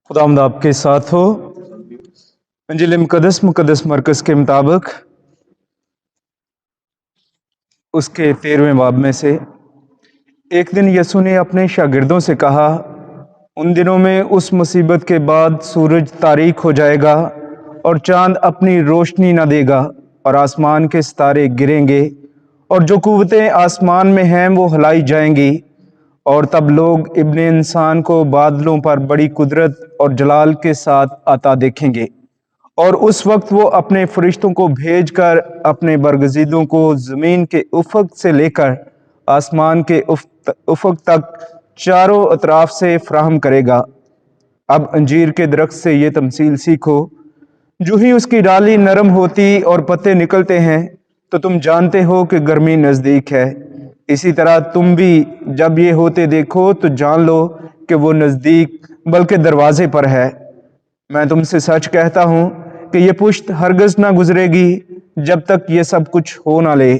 खुदावंद आपके साथ हो। इंजील मुकद्दस मरकज़ के मुताबिक उसके 13वें बाब में से एक दिन यसु ने अपने शागिर्दों से कहा, उन दिनों में उस मुसीबत के बाद सूरज तारीक हो जाएगा और चांद अपनी रोशनी न देगा और आसमान के सितारे गिरेंगे और जो कुव्वतें आसमान में हैं वो हिलाई जाएंगी और तब लोग इब्ने इंसान को बादलों पर बड़ी कुदरत और जलाल के साथ आता देखेंगे और उस वक्त वो अपने फरिश्तों को भेजकर अपने बरगज़ीदों को ज़मीन के उफ़क़ से लेकर आसमान के उफ़क़ तक चारों अतराफ से फराहम करेगा। अब अंजीर के दरख्त से ये तमसील सीखो, जो ही उसकी डाली नरम होती और पत्ते निकलते हैं तो तुम जानते हो कि गर्मी नज़दीक है। इसी तरह तुम भी जब ये होते देखो तो जान लो कि वो नज़दीक बल्कि दरवाजे पर है। मैं तुमसे सच कहता हूँ कि ये पुश्त हरगज़ ना गुजरेगी जब तक ये सब कुछ हो ना ले।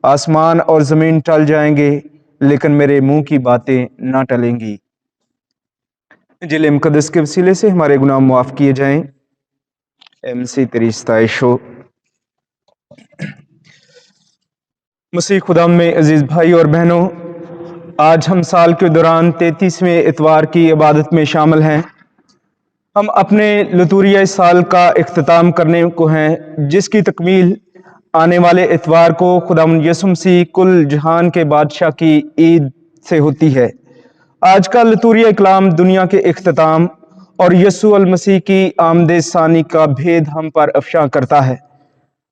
आसमान और ज़मीन टल जाएंगे लेकिन मेरे मुंह की बातें ना टलेंगी। इंजील मुकद्दस के वसीले से हमारे गुनाह माफ़ किए जाएं। एमसी तेरी सताइश हो। मसीह खुदा में अजीज़ भाई और बहनों, आज हम साल के दौरान 33वें इतवार की इबादत में शामिल हैं। हम अपने लतूरिया साल का इख्तिताम करने को हैं, जिसकी तकमील आने वाले इतवार को खुदावंद यसु मसीह कुल जहान के बादशाह की ईद से होती है। आज का लतूरिया कलाम दुनिया के इख्तिताम और यसु अल मसीह की आमद सानी का भेद हम पर अफशा करता है।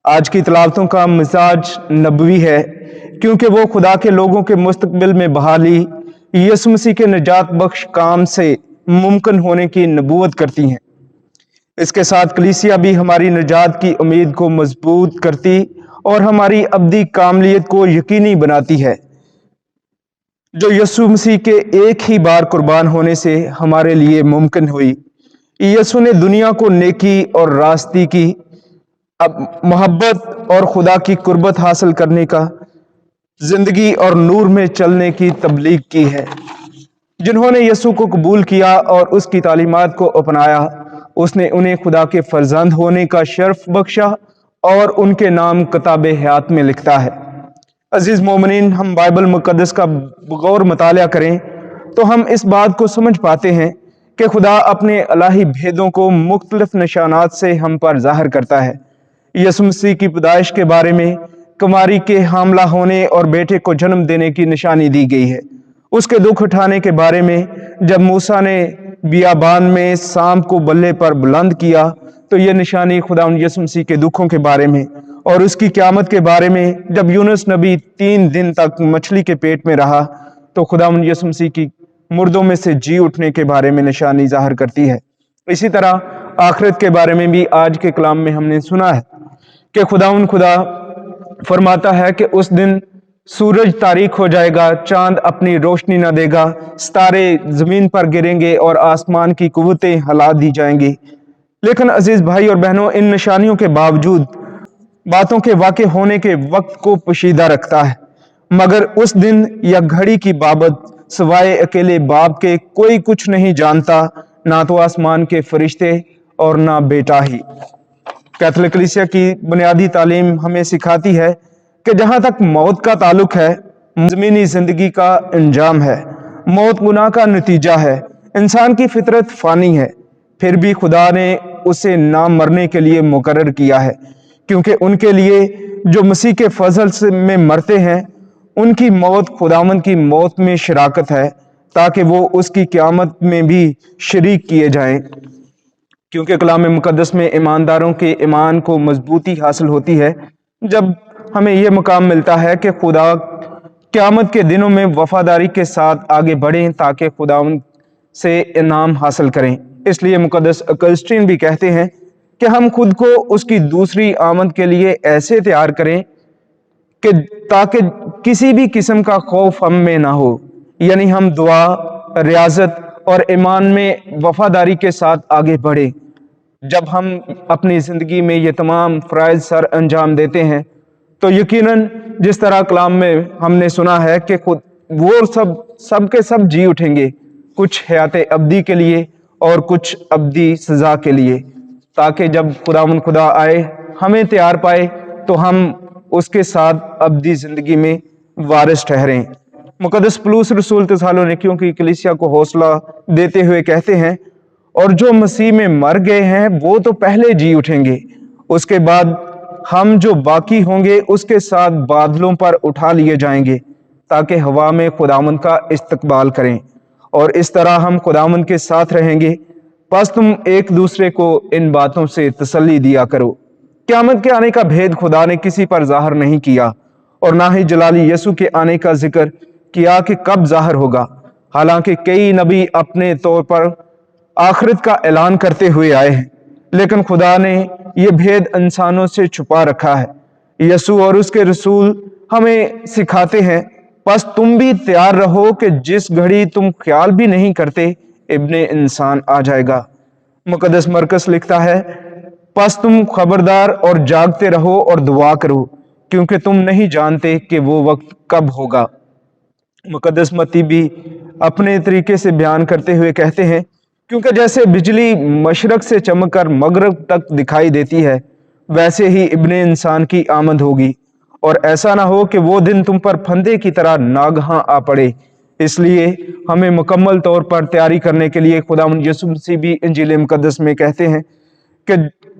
आज की तलावतों का मिजाज नबवी है, क्योंकि वो खुदा के लोगों के मुस्तकबिल में बहाली यसु मसीह के निजात बख्श काम से मुमकिन होने की नबूवत करती हैं। इसके साथ कलीसिया भी हमारी निजात की उम्मीद को मजबूत करती और हमारी अब्दी कामलियत को यकीनी बनाती है, जो यसु मसीह के एक ही बार कुर्बान होने से हमारे लिए मुमकिन हुई। यसु ने दुनिया को नेकी और रास्ती की, अब मोहब्बत और खुदा की कुर्बत हासिल करने का, जिंदगी और नूर में चलने की तबलीग की है। जिन्होंने यसु को कबूल किया और उसकी तालीमात को अपनाया, उसने उन्हें खुदा के फर्जंद होने का शर्फ बख्शा और उनके नाम किताब हयात में लिखता है। अजीज मोमिनीन, हम बाइबल मुकद्दस का बगौर मुतालिया करें तो हम इस बात को समझ पाते हैं कि खुदा अपने इलाही भेदों को मुख्तलिफ निशानात से हम पर जाहिर करता है। यसु मसीह की पैदाइश के बारे में कुमारी के हामला होने और बेटे को जन्म देने की निशानी दी गई है। उसके दुख उठाने के बारे में जब मूसा ने बियाबान में सांप को बल्ले पर बुलंद किया तो यह निशानी खुदावंद यसु मसीह के दुखों के बारे में, और उसकी क़यामत के बारे में जब यूनुस नबी 3 दिन तक मछली के पेट में रहा तो खुदावंद यसु मसीह की मुर्दों में से जी उठने के बारे में निशानी जाहिर करती है। इसी तरह आखिरत के बारे में भी आज के कलाम में हमने सुना है कि खुदा फरमाता है कि उस दिन सूरज तारीक हो जाएगा, चांद अपनी रोशनी न देगा, सितारे जमीन पर गिरेंगे और आसमान की कुव्वतें हिला दी जाएंगी। लेकिन अजीज भाई और बहनों, इन निशानियों के बावजूद बातों के वाक़े होने के वक्त को पोशीदा रखता है, मगर उस दिन या घड़ी की बाबत सिवाय अकेले बाप के कोई कुछ नहीं जानता, ना तो आसमान के फरिश्ते और ना बेटा ही। कैथोलिक कलीसिया की बुनियादी तालीम हमें सिखाती है कि जहाँ तक मौत का ताल्लुक है, ज़मीनी ज़िंदगी का अंजाम है। मौत गुनाह का नतीजा है। इंसान की फितरत फ़ानी है, फिर भी खुदा ने उसे ना मरने के लिए मुकर्रर किया है, क्योंकि उनके लिए जो मसीह के फजल से में मरते हैं, उनकी मौत खुदावंद की मौत में शराकत है, ताकि वो उसकी क़यामत में भी शरीक किए जाएं। क्योंकि कलाम मुकद्दस में ईमानदारों के ईमान को मजबूती हासिल होती है जब हमें यह मुकाम मिलता है कि खुदा क़यामत के दिनों में वफादारी के साथ आगे बढ़ें ताकि खुदावंद से इनाम हासिल करें। इसलिए मुकद्दस अगस्टीन भी कहते हैं कि हम खुद को उसकी दूसरी आमद के लिए ऐसे तैयार करें कि ताकि किसी भी किस्म का खौफ हम में ना हो, यानी हम दुआ, रियाजत और ईमान में वफादारी के साथ आगे बढ़े। जब हम अपनी ज़िंदगी में ये तमाम फ़राइज़ सर अंजाम देते हैं तो यकीनन जिस तरह कलाम में हमने सुना है कि खुद वो सब के सब जी उठेंगे, कुछ हयात अब्दी के लिए اور کچھ ابدی سزا کے لیے، تاکہ جب خداوند خدا آئے ہمیں تیار پائے تو ہم اس کے ساتھ ابدی زندگی میں وارث ٹھہریں۔ مقدس پولس رسول تسالونیکیوں کی کلیسیا کو حوصلہ دیتے ہوئے کہتے ہیں، اور جو مسیح میں مر گئے ہیں وہ تو پہلے جی اٹھیں گے، اس کے بعد ہم جو باقی ہوں گے اس کے ساتھ بادلوں پر اٹھا لیے جائیں گے، تاکہ ہوا میں خداوند کا استقبال کریں، اور اس طرح ہم خداوند کے ساتھ رہیں گے۔ پس تم ایک دوسرے کو ان باتوں سے تسلی دیا کرو۔ قیامت کے آنے کا بھید خدا نے کسی پر ظاہر نہیں کیا، اور نہ ہی جلالی یسوع کے آنے کا ذکر کیا کہ کب ظاہر ہوگا، حالانکہ کئی نبی اپنے طور پر آخرت کا اعلان کرتے ہوئے آئے ہیں، لیکن خدا نے یہ بھید انسانوں سے چھپا رکھا ہے۔ یسوع اور اس کے رسول ہمیں سکھاتے ہیں، پس تم بھی تیار رہو کہ جس گھڑی تم خیال بھی نہیں کرتے ابن انسان آ جائے گا۔ مقدس مرکز لکھتا ہے، پس تم خبردار اور جاگتے رہو اور دعا کرو، کیونکہ تم نہیں جانتے کہ وہ وقت کب ہوگا۔ مقدس متی بھی اپنے طریقے سے بیان کرتے ہوئے کہتے ہیں، کیونکہ جیسے بجلی مشرق سے چمک کر مغرب تک دکھائی دیتی ہے، ویسے ہی ابن انسان کی آمد ہوگی، اور ایسا نہ ہو کہ وہ دن تم پر پھندے کی طرح ناگہاں آ پڑے۔ اس لیے ہمیں مکمل طور پر تیاری کرنے کے لیے خداوند یسوع مسیح بھی انجیل مقدس میں کہتے ہیں کہ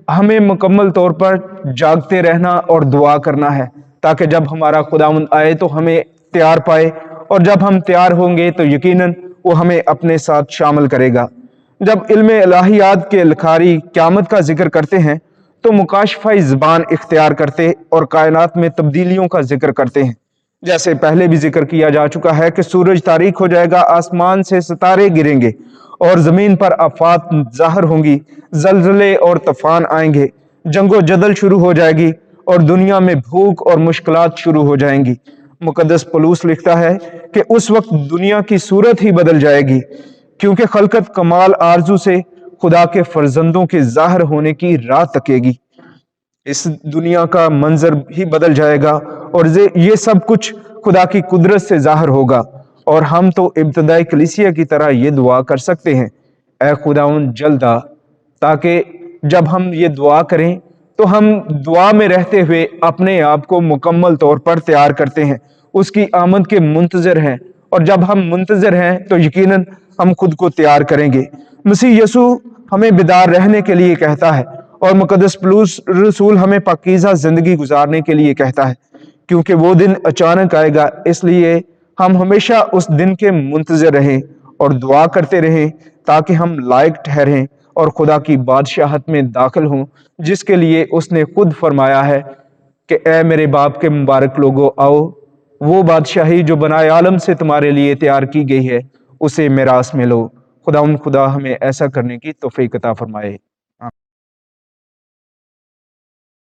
ہمیں مکمل طور پر جاگتے رہنا اور دعا کرنا ہے، تاکہ جب ہمارا خداوند آئے تو ہمیں تیار پائے، اور جب ہم تیار ہوں گے تو یقیناً وہ ہمیں اپنے ساتھ شامل کرے گا۔ جب علم الہیات کے لکھاری قیامت کا ذکر کرتے ہیں تو مکاشفہ زبان اختیار کرتے اور کائنات میں تبدیلیوں کا ذکر کرتے ہیں، جیسے پہلے بھی ذکر کیا جا چکا ہے کہ سورج تاریک ہو جائے گا، آسمان سے ستارے گریں گے، اور زمین پر آفات ظاہر ہوں گی، زلزلے اور طوفان آئیں گے، جنگ و جدل شروع ہو جائے گی، اور دنیا میں بھوک اور مشکلات شروع ہو جائیں گی۔ مقدس پولس لکھتا ہے کہ اس وقت دنیا کی صورت ہی بدل جائے گی، کیونکہ خلقت کمال آرزو سے خدا کے فرزندوں کے ظاہر ہونے کی راہ تکے گی۔ اس دنیا کا منظر ہی بدل جائے گا، اور یہ سب کچھ خدا کی قدرت سے ظاہر ہوگا، اور ہم تو ابتدائی کلیسیا کی طرح یہ دعا کر سکتے ہیں، اے خداوند جلد آ، تاکہ جب ہم یہ دعا کریں تو ہم دعا میں رہتے ہوئے اپنے آپ کو مکمل طور پر تیار کرتے ہیں، اس کی آمد کے منتظر ہیں، اور جب ہم منتظر ہیں تو یقیناً ہم خود کو تیار کریں گے۔ مسیح یسوع ہمیں بیدار رہنے کے لیے کہتا ہے، اور مقدس پولس رسول ہمیں پاکیزہ زندگی گزارنے کے لیے کہتا ہے، کیونکہ وہ دن اچانک آئے گا۔ اس لیے ہم ہمیشہ اس دن کے منتظر رہیں اور دعا کرتے رہیں، تاکہ ہم لائق ٹھہریں اور خدا کی بادشاہت میں داخل ہوں، جس کے لیے اس نے خود فرمایا ہے کہ اے میرے باپ کے مبارک لوگو، آؤ، وہ بادشاہی جو بنائے عالم سے تمہارے لیے تیار کی گئی ہے، اسے میراث میں لو۔ خدا ہمیں ایسا کرنے کی توفیق عطا فرمائے۔